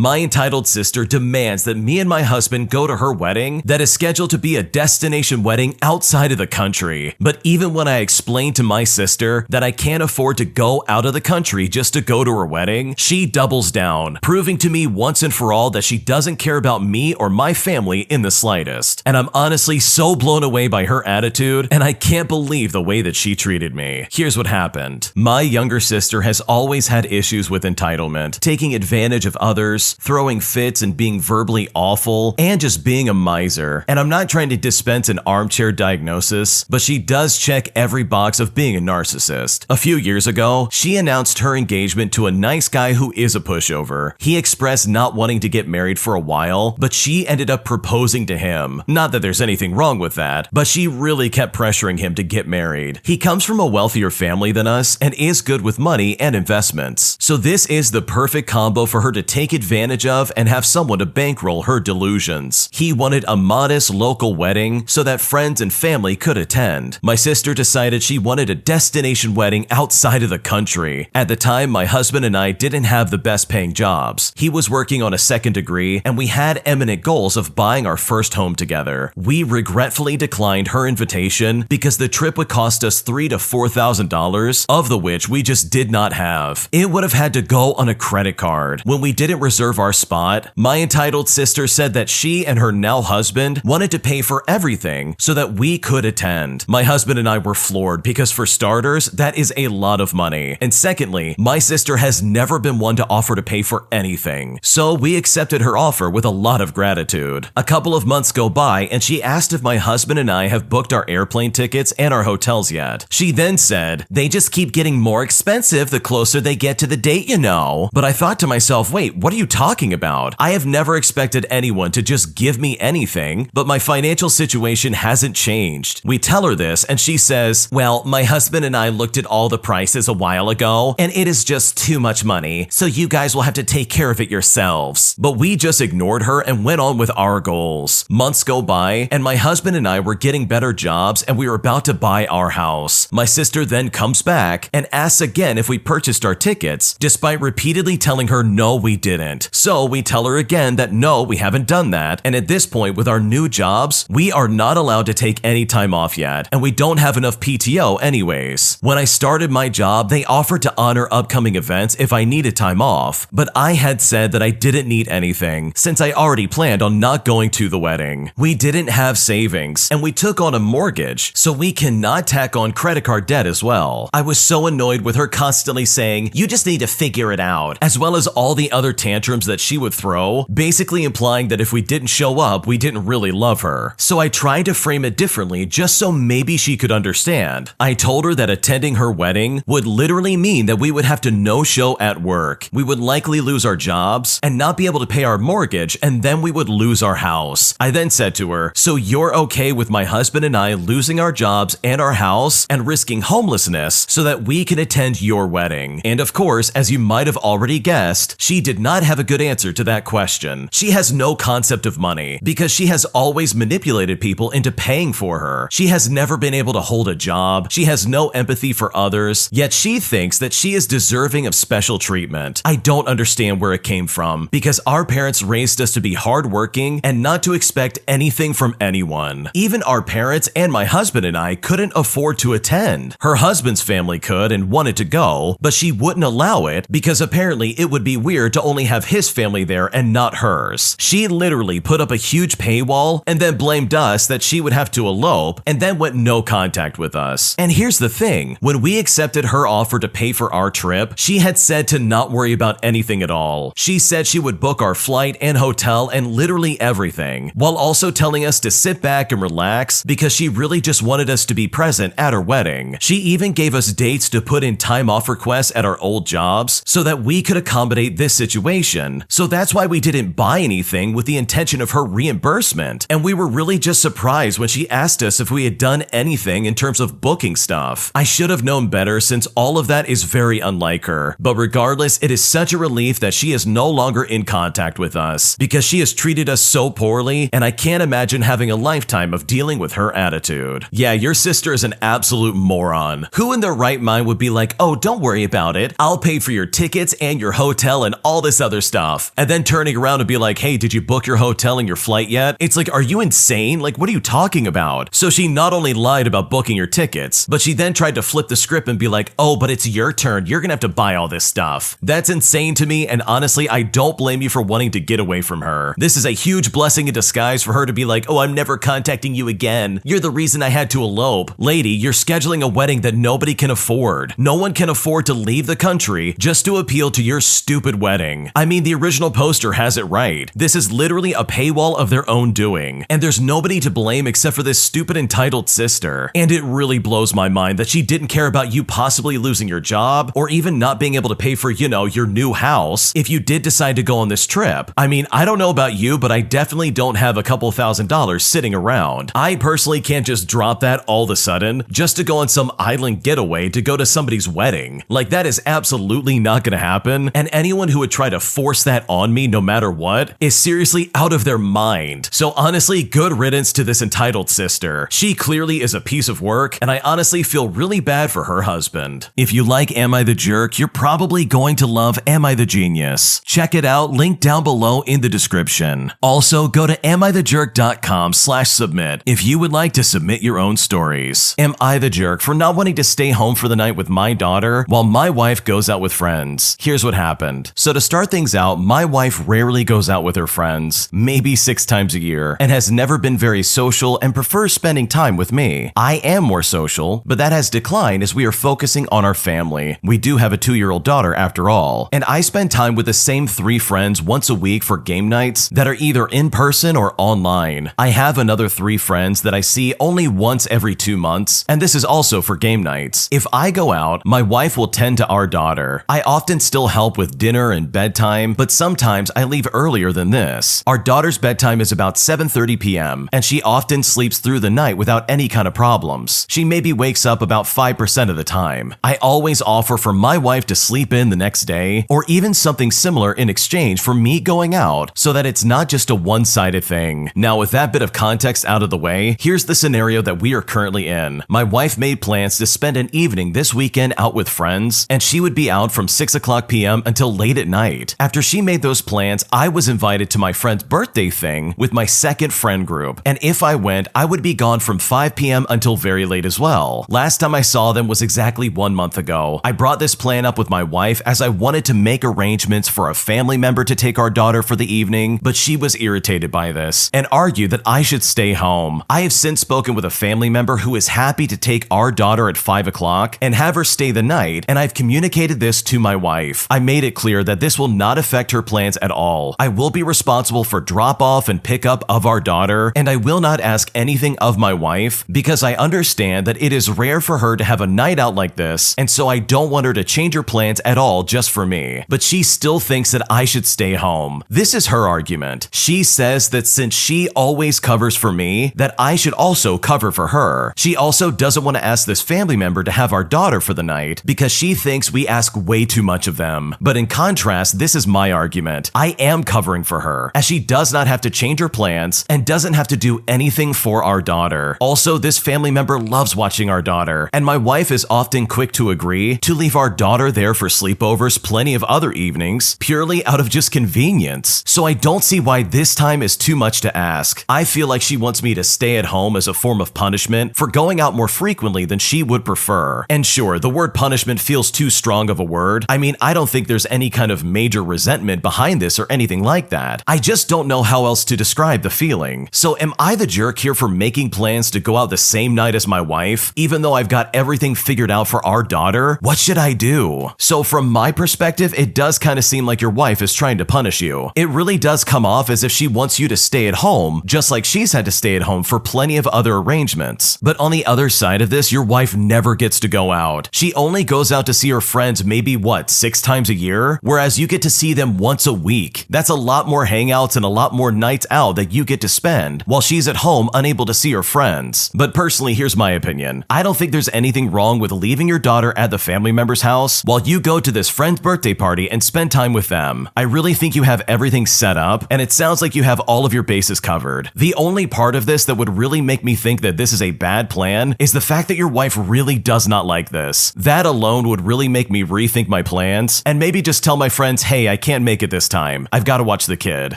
My entitled sister demands that me and my husband go to her wedding that is scheduled to be a destination wedding outside of the country. But even when I explain to my sister that I can't afford to go out of the country just to go to her wedding, she doubles down, proving to me once and for all that she doesn't care about me or my family in the slightest. And I'm honestly so blown away by her attitude, and I can't believe the way that she treated me. Here's what happened. My younger sister has always had issues with entitlement, taking advantage of others, throwing fits and being verbally awful, and just being a miser. And I'm not trying to dispense an armchair diagnosis, but she does check every box of being a narcissist. A few years ago, she announced her engagement to a nice guy who is a pushover. He expressed not wanting to get married for a while, but she ended up proposing to him. Not that there's anything wrong with that, but she really kept pressuring him to get married. He comes from a wealthier family than us and is good with money and investments. So this is the perfect combo for her to take advantage of and have someone to bankroll her delusions. He wanted a modest local wedding so that friends and family could attend. My sister decided she wanted a destination wedding outside of the country. At the time, my husband and I didn't have the best paying jobs. He was working on a second degree, and we had eminent goals of buying our first home together. We regretfully declined her invitation because the trip would cost us $3,000 to $4,000, of the which we just did not have. It would have had to go on a credit card. When we didn't reserve our spot, my entitled sister said that she and her now husband wanted to pay for everything so that we could attend. My husband and I were floored because, for starters, that is a lot of money. And secondly, my sister has never been one to offer to pay for anything. So we accepted her offer with a lot of gratitude. A couple of months go by and she asked if my husband and I have booked our airplane tickets and our hotels yet. She then said, "They just keep getting more expensive the closer they get to the date, you know." But I thought to myself, wait, what are you talking about? I have never expected anyone to just give me anything, but my financial situation hasn't changed. We tell her this and she says, "Well, my husband and I looked at all the prices a while ago and it is just too much money, so you guys will have to take care of it yourselves." But we just ignored her and went on with our goals. Months go by and my husband and I were getting better jobs and we were about to buy our house. My sister then comes back and asks again if we purchased our tickets, despite repeatedly telling her no, we didn't. So we tell her again that no, we haven't done that, and at this point with our new jobs, we are not allowed to take any time off yet, and we don't have enough PTO anyways. When I started my job, they offered to honor upcoming events if I needed time off, but I had said that I didn't need anything since I already planned on not going to the wedding. We didn't have savings, and we took on a mortgage, so we cannot tack on credit card debt as well. I was so annoyed with her constantly saying, "You just need to figure it out," as well as all the other tantrums that she would throw, basically implying that if we didn't show up, we didn't really love her. So I tried to frame it differently just so maybe she could understand. I told her that attending her wedding would literally mean that we would have to no-show at work. We would likely lose our jobs and not be able to pay our mortgage, and then we would lose our house. I then said to her, "So you're okay with my husband and I losing our jobs and our house and risking homelessness so that we can attend your wedding?" And of course, as you might have already guessed, she did not have a good answer to that question. She has no concept of money because she has always manipulated people into paying for her. She has never been able to hold a job. She has no empathy for others, yet she thinks that she is deserving of special treatment. I don't understand where it came from because our parents raised us to be hardworking and not to expect anything from anyone. Even our parents and my husband and I couldn't afford to attend. Her husband's family could and wanted to go, but she wouldn't allow it because apparently it would be weird to only have his family there and not hers. She literally put up a huge paywall and then blamed us that she would have to elope and then went no contact with us. And here's the thing, when we accepted her offer to pay for our trip, she had said to not worry about anything at all. She said she would book our flight and hotel and literally everything, while also telling us to sit back and relax because she really just wanted us to be present at her wedding. She even gave us dates to put in time off requests at our old jobs so that we could accommodate this situation. So that's why we didn't buy anything with the intention of her reimbursement. And we were really just surprised when she asked us if we had done anything in terms of booking stuff. I should have known better since all of that is very unlike her. But regardless, it is such a relief that she is no longer in contact with us because she has treated us so poorly, and I can't imagine having a lifetime of dealing with her attitude. Yeah, your sister is an absolute moron. Who in their right mind would be like, "Oh, don't worry about it. I'll pay for your tickets and your hotel and all this other stuff stuff, and then turning around and be like, hey, did you book your hotel and your flight yet? It's like, are you insane? Like, what are you talking about? So she not only lied about booking your tickets, but she then tried to flip the script and be like, oh, but it's your turn. You're gonna have to buy all this stuff. That's insane to me, and honestly, I don't blame you for wanting to get away from her. This is a huge blessing in disguise for her to be like, oh, I'm never contacting you again. You're the reason I had to elope. Lady, you're scheduling a wedding that nobody can afford. No one can afford to leave the country just to appeal to your stupid wedding. I mean, the original poster has it right. This is literally a paywall of their own doing, and there's nobody to blame except for this stupid entitled sister. And it really blows my mind that she didn't care about you possibly losing your job or even not being able to pay for, you know, your new house if you did decide to go on this trip. I mean, I don't know about you, but I definitely don't have a couple $1,000s sitting around. I personally can't just drop that all of a sudden just to go on some island getaway to go to somebody's wedding. Like, that is absolutely not gonna happen, and anyone who would try to force that on me no matter what is seriously out of their mind. So honestly, good riddance to this entitled sister. She clearly is a piece of work, and I honestly feel really bad for her husband. If you like Am I the Jerk, you're probably going to love Am I the Genius. Check it out, link down below in the description. Also, go to AmITheJerk.com/submit if you would like to submit your own stories. Am I the jerk for not wanting to stay home for the night with my daughter while my wife goes out with friends? Here's what happened. So to start things out, my wife rarely goes out with her friends, maybe 6 times a year, and has never been very social and prefers spending time with me. I am more social, but that has declined as we are focusing on our family. We do have a 2-year-old daughter after all, and I spend time with the same 3 friends once a week for game nights that are either in person or online. I have another 3 friends that I see only once every 2 months, and this is also for game nights. If I go out, my wife will tend to our daughter. I often still help with dinner and bedtime, but sometimes I leave earlier than this. Our daughter's bedtime is about 7:30 p.m., and she often sleeps through the night without any kind of problems. She maybe wakes up about 5% of the time. I always offer for my wife to sleep in the next day, or even something similar in exchange for me going out, so that it's not just a one-sided thing. Now, with that bit of context out of the way, here's the scenario that we are currently in. My wife made plans to spend an evening this weekend out with friends, and she would be out from 6:00 p.m. until late at night. After she made those plans, I was invited to my friend's birthday thing with my second friend group, and if I went, I would be gone from 5 p.m. until very late as well. Last time I saw them was exactly 1 month ago. I brought this plan up with my wife as I wanted to make arrangements for a family member to take our daughter for the evening, but she was irritated by this and argued that I should stay home. I have since spoken with a family member who is happy to take our daughter at 5 o'clock and have her stay the night, and I've communicated this to my wife. I made it clear that this will not affect her plans at all. I will be responsible for drop-off and pickup of our daughter, and I will not ask anything of my wife because I understand that it is rare for her to have a night out like this, and so I don't want her to change her plans at all just for me. But she still thinks that I should stay home. This is her argument. She says that since she always covers for me, that I should also cover for her. She also doesn't want to ask this family member to have our daughter for the night because she thinks we ask way too much of them. But in contrast, this is my argument. I am covering for her, as she does not have to change her plans and doesn't have to do anything for our daughter. Also, this family member loves watching our daughter, and my wife is often quick to agree to leave our daughter there for sleepovers plenty of other evenings, purely out of just convenience. So I don't see why this time is too much to ask. I feel like she wants me to stay at home as a form of punishment for going out more frequently than she would prefer. And sure, the word punishment feels too strong of a word. I mean, I don't think there's any kind of major resentment behind this or anything like that. I just don't know how else to describe the feeling. So am I the jerk here for making plans to go out the same night as my wife, even though I've got everything figured out for our daughter? What should I do? So from my perspective, it does kind of seem like your wife is trying to punish you. It really does come off as if she wants you to stay at home, just like she's had to stay at home for plenty of other arrangements. But on the other side of this, your wife never gets to go out. She only goes out to see her friends maybe, 6 times a year? Whereas you get to see them once a week. That's a lot more hangouts and a lot more nights out that you get to spend, while she's at home unable to see her friends. But personally, here's my opinion. I don't think there's anything wrong with leaving your daughter at the family member's house while you go to this friend's birthday party and spend time with them. I really think you have everything set up, and it sounds like you have all of your bases covered. The only part of this that would really make me think that this is a bad plan is the fact that your wife really does not like this. That alone would really make me rethink my plans, and maybe just tell my friends, hey, I can't make it this time. I've got to watch the kid.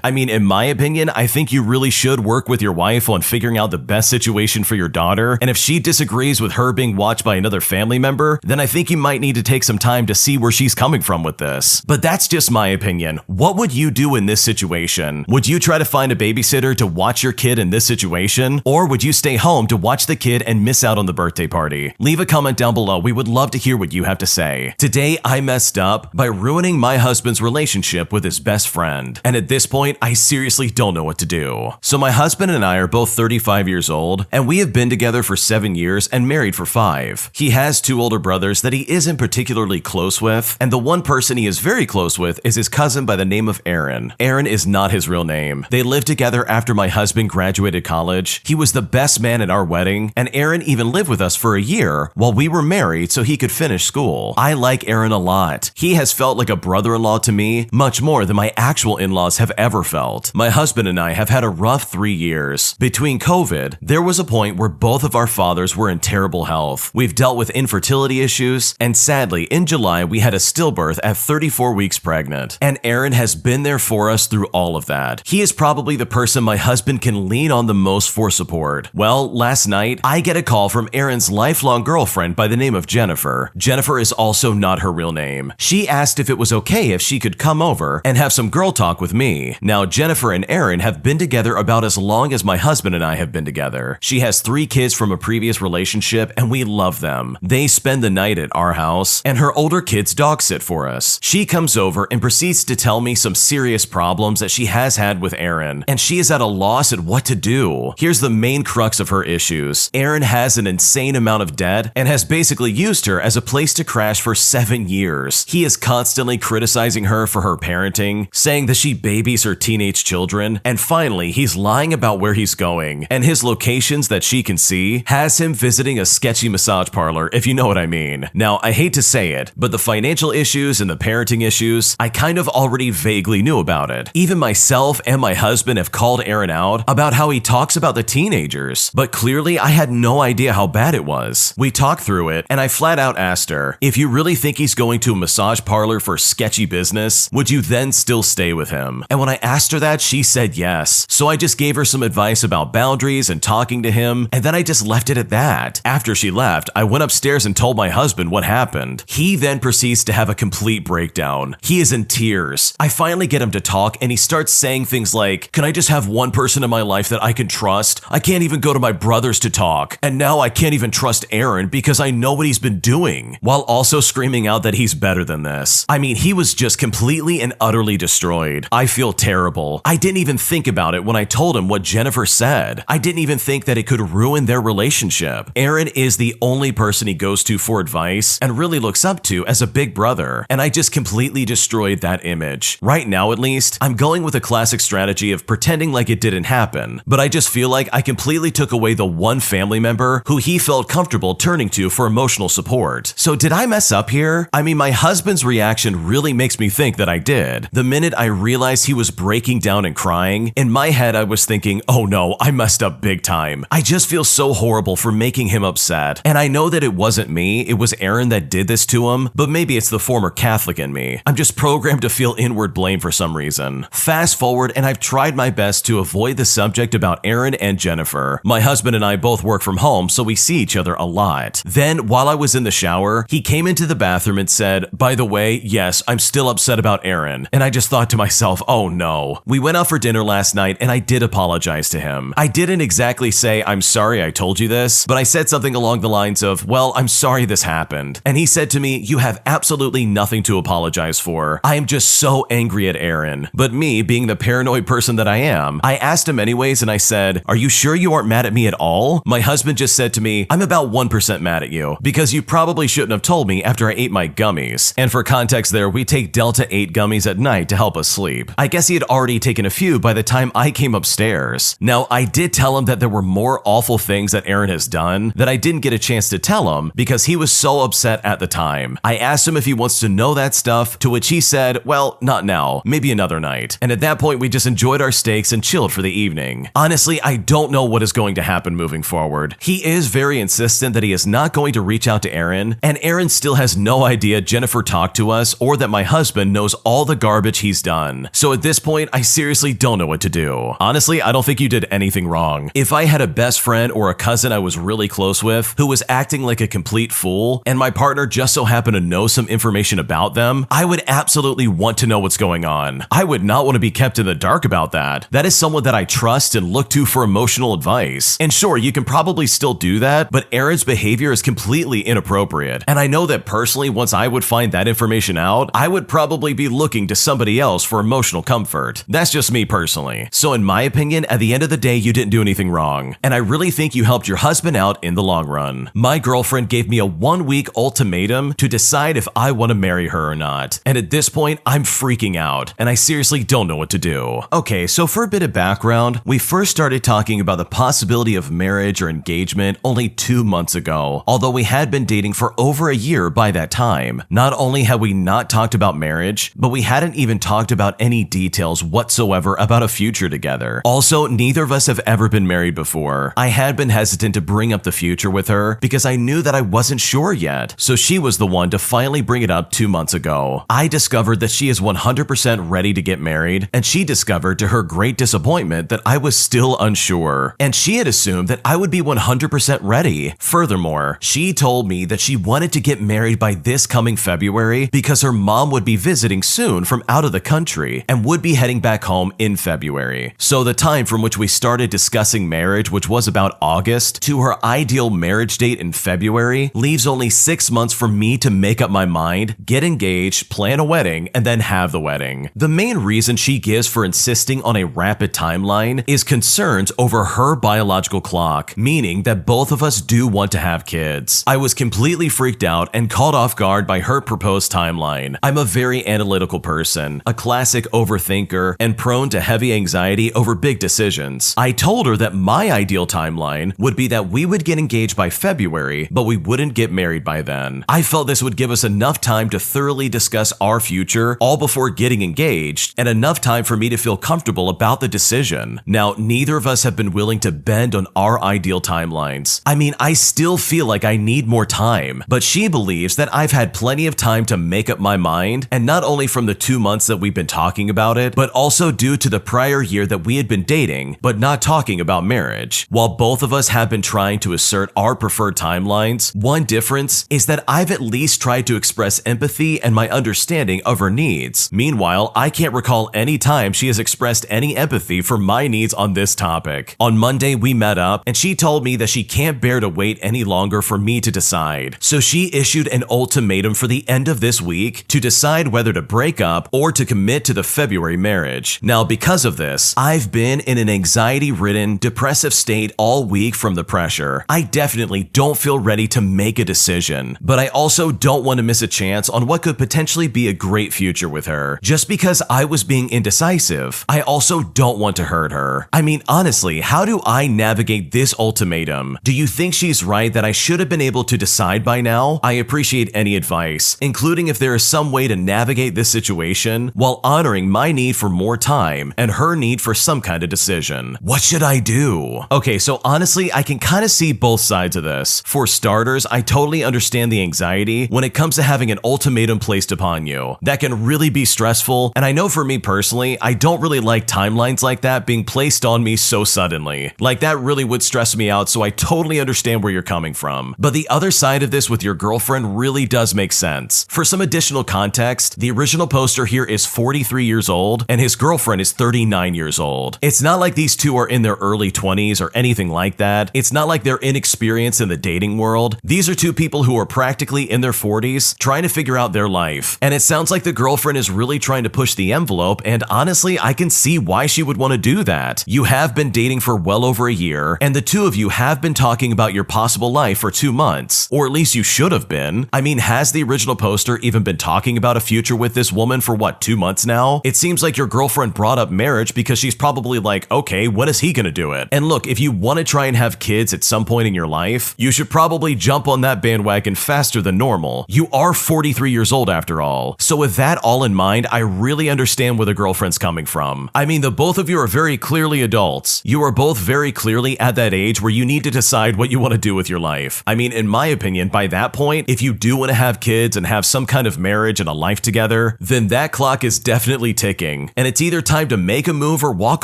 I mean, in my opinion, I think you really should work with your wife on figuring out the best situation for your daughter, and if she disagrees with her being watched by another family member, then I think you might need to take some time to see where she's coming from with this. But that's just my opinion. What would you do in this situation? Would you try to find a babysitter to watch your kid in this situation? Or would you stay home to watch the kid and miss out on the birthday party? Leave a comment down below. We would love to hear what you have to say. Today, I messed up by ruining my husband's relationship with his best friend. And at this point, I seriously don't know what to do. So my husband and I are both 35 years old, and we have been together for 7 years and married for 5. He has 2 older brothers that he isn't particularly close with, and the one person he is very close with is his cousin by the name of Aaron. Aaron is not his real name. They lived together after my husband graduated college. He was the best man at our wedding, and Aaron even lived with us for a year while we were married so he could finish school. I like Aaron a lot. He has felt like a brother-in-law to me, much more than my actual in-laws have ever felt. My husband and I have had a rough 3 years. Between COVID, there was a point where both of our fathers were in terrible health. We've dealt with infertility issues, and sadly, in July, we had a stillbirth at 34 weeks pregnant. And Aaron has been there for us through all of that. He is probably the person my husband can lean on the most for support. Well, last night, I get a call from Aaron's lifelong girlfriend by the name of Jennifer. Jennifer is also not her real name. She asked if it was okay if she could come over and have some girl talk with me. Now, Jennifer and Aaron have been together about as long as my husband and I have been together. She has 3 kids from a previous relationship, and we love them. They spend the night at our house, and her older kids dog sit for us. She comes over and proceeds to tell me some serious problems that she has had with Aaron, and she is at a loss at what to do. Here's the main crux of her issues. Aaron has an insane amount of debt and has basically used her as a place to crash for 7 years. He is constantly criticizing her for her parenting, saying that she babies her teenage children, and finally, he's lying about where he's going, and his locations that she can see has him visiting a sketchy massage parlor, if you know what I mean. Now, I hate to say it, but the financial issues and the parenting issues, I kind of already vaguely knew about it. Even myself and my husband have called Aaron out about how he talks about the teenagers, but clearly I had no idea how bad it was. We talked through it, and I flat out asked her, if you really think he's going to a massage parlor for sketchy business, would you then still stay with him? And when I asked her that, she said yes. So I just gave her some advice about boundaries and talking to him, and then I just left it at that. After she left, I went upstairs and told my husband what happened. He then proceeds to have a complete breakdown. He is in tears. I finally get him to talk, and he starts saying things like, can I just have one person in my life that I can trust? I can't even go to my brothers to talk. And now I can't even trust Aaron because I know what he's been doing, while also screaming out that he's better than this. I mean, he was just completely and utterly destroyed. I feel terrible. I didn't even think about it when I told him what Jennifer said. I didn't even think that it could ruin their relationship. Aaron is the only person he goes to for advice and really looks up to as a big brother, and I just completely destroyed that image. Right now, at least, I'm going with a classic strategy of pretending like it didn't happen, but I just feel like I completely took away the one family member who he felt comfortable turning to for emotional support. So did I mess up here? I mean, my husband's reaction really makes me think that I did. The minute I realized he was breaking down and crying, in my head I was thinking, oh no, I messed up big time. I just feel so horrible for making him upset. And I know that it wasn't me, it was Aaron that did this to him, but maybe it's the former Catholic in me. I'm just programmed to feel inward blame for some reason. Fast forward, and I've tried my best to avoid the subject about Aaron and Jennifer. My husband and I both work from home, so we see each other a lot. Then, while I was in the shower, he came into the bathroom and said, by the way, yes, I'm still upset about Aaron. And I just thought to myself, oh no. We went out for dinner last night, and I did apologize to him. I didn't exactly say, I'm sorry I told you this, but I said something along the lines of, well, I'm sorry this happened. And he said to me, you have absolutely nothing to apologize for. I am just so angry at Aaron. But me, being the paranoid person that I am, I asked him anyways, and I said, are you sure you aren't mad at me at all? My husband just said to me, I'm about 1% mad at you, because you probably shouldn't have told me after I ate my gummies. And for context there, we take Delta 8 gummies at night to help us sleep. I guess he had already taken a few by the time I came upstairs. Now, I did tell him that there were more awful things that Aaron has done that I didn't get a chance to tell him because he was so upset at the time. I asked him if he wants to know that stuff, to which he said, well, not now, maybe another night. And at that point, we just enjoyed our steaks and chilled for the evening. Honestly, I don't know what is going to happen moving forward. He is very insistent that he is not going to reach out to Aaron, and Aaron still has no idea Jennifer talked to us or that my husband knows knows all the garbage he's done. So at this point, I seriously don't know what to do. Honestly, I don't think you did anything wrong. If I had a best friend or a cousin I was really close with who was acting like a complete fool, and my partner just so happened to know some information about them, I would absolutely want to know what's going on. I would not want to be kept in the dark about that. That is someone that I trust and look to for emotional advice. And sure, you can probably still do that, but Aaron's behavior is completely inappropriate. And I know that personally, once I would find that information out, I would probably be looking to somebody else for emotional comfort. That's just me personally. So in my opinion, at the end of the day, you didn't do anything wrong. And I really think you helped your husband out in the long run. My girlfriend gave me a 1-week ultimatum to decide if I want to marry her or not. And at this point, I'm freaking out, and I seriously don't know what to do. Okay, so for a bit of background, we first started talking about the possibility of marriage or engagement only 2 months ago, although we had been dating for over a year by that time. Not only had we not talked about marriage, but we hadn't even talked about any details whatsoever about a future together. Also, neither of us have ever been married before. I had been hesitant to bring up the future with her because I knew that I wasn't sure yet, so she was the one to finally bring it up 2 months ago. I discovered that she is 100% ready to get married, and she discovered to her great disappointment that I was still unsure, and she had assumed that I would be 100% ready. Furthermore, she told me that she wanted to get married by this coming February because her mom would be visiting soon from out of the country and would be heading back home in February. So the time from which we started discussing marriage, which was about August, to her ideal marriage date in February, leaves only 6 months for me to make up my mind, get engaged, plan a wedding, and then have the wedding. The main reason she gives for insisting on a rapid timeline is concerns over her biological clock, meaning that both of us do want to have kids. I was completely freaked out and caught off guard by her proposed timeline. I'm a very analytical person, a classic overthinker, and prone to heavy anxiety over big decisions. I told her that my ideal timeline would be that we would get engaged by February, but we wouldn't get married by then. I felt this would give us enough time to thoroughly discuss our future all before getting engaged, and enough time for me to feel comfortable about the decision. Now, neither of us have been willing to bend on our ideal timelines. I mean, I still feel like I need more time, but she believes that I've had plenty of time to make up my mind, and not only from the 2 months that we've been talking about it, but also due to the prior year that we had been dating, but not talking about marriage. While both of us have been trying to assert our preferred timelines, one difference is that I've at least tried to express empathy and my understanding of her needs. Meanwhile, I can't recall any time she has expressed any empathy for my needs on this topic. On Monday, we met up, and she told me that she can't bear to wait any longer for me to decide. So she issued an ultimatum for the end of this week to decide whether to break up or to commit to the February marriage. Now, because of this, I've been in an anxiety-ridden, depressive state all week from the pressure. I definitely don't feel ready to make a decision, but I also don't want to miss a chance on what could potentially be a great future with her. Just because I was being indecisive, I also don't want to hurt her. I mean, honestly, how do I navigate this ultimatum? Do you think she's right that I should have been able to decide by now? I appreciate any advice, including if there is some way to navigate this situation while honoring my need for more time and her need for some kind of decision. What should I do? Okay, so honestly, I can kind of see both sides of this. For starters, I totally understand the anxiety when it comes to having an ultimatum placed upon you. That can really be stressful, and I know for me personally, I don't really like timelines like that being placed on me so suddenly. Like, that really would stress me out, so I totally understand where you're coming from. But the other side of this with your girlfriend really does make sense. For some additional context, the original poster here is 43 years old, and his girlfriend is 39 years old. It's not like these two are in their early 20s or anything like that. It's not like they're inexperienced in the dating world. These are two people who are practically in their 40s trying to figure out their life. And it sounds like the girlfriend is really trying to push the envelope, and honestly, I can see why she would want to do that. You have been dating for well over a year, and the two of you have been talking about your possible life for 2 months. Or at least you should have been. I mean, has the original poster even been talking about a future with this woman for what, 2 months now? It seems like your girlfriend brought up marriage because she's probably like, okay, when is he gonna do it? And look, if you want to try and have kids at some point in your life, you should probably jump on that bandwagon faster than normal. You are 43 years old after all. So with that all in mind, I really understand where the girlfriend's coming from. I mean, the both of you are very clearly adults. You are both very clearly at that age where you need to decide what you want to do with your life. I mean, in my opinion, by that point, if you do want to have kids and have some kind of marriage and a life together, together, then that clock is definitely ticking, and it's either time to make a move or walk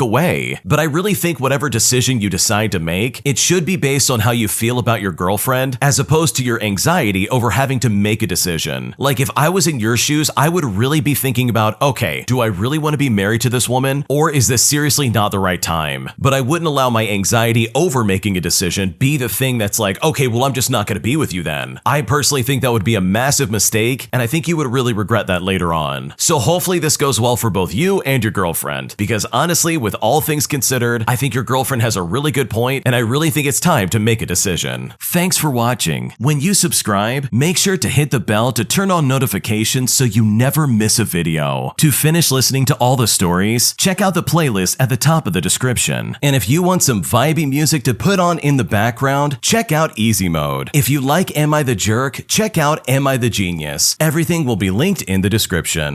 away. But I really think whatever decision you decide to make, it should be based on how you feel about your girlfriend, as opposed to your anxiety over having to make a decision. Like, if I was in your shoes, I would really be thinking about, okay, do I really want to be married to this woman, or is this seriously not the right time? But I wouldn't allow my anxiety over making a decision be the thing that's like, okay, well, I'm just not going to be with you then. I personally think that would be a massive mistake, and I think you would really regret that later on. So hopefully this goes well for both you and your girlfriend, because honestly, with all things considered, I think your girlfriend has a really good point, and I really think it's time to make a decision. Thanks for watching. When you subscribe, make sure to hit the bell to turn on notifications so you never miss a video. To finish listening to all the stories, check out the playlist at the top of the description. And if you want some vibey music to put on in the background, check out easymode. If you like Am I the Jerk, check out Am I the Genius. Everything will be linked in the description.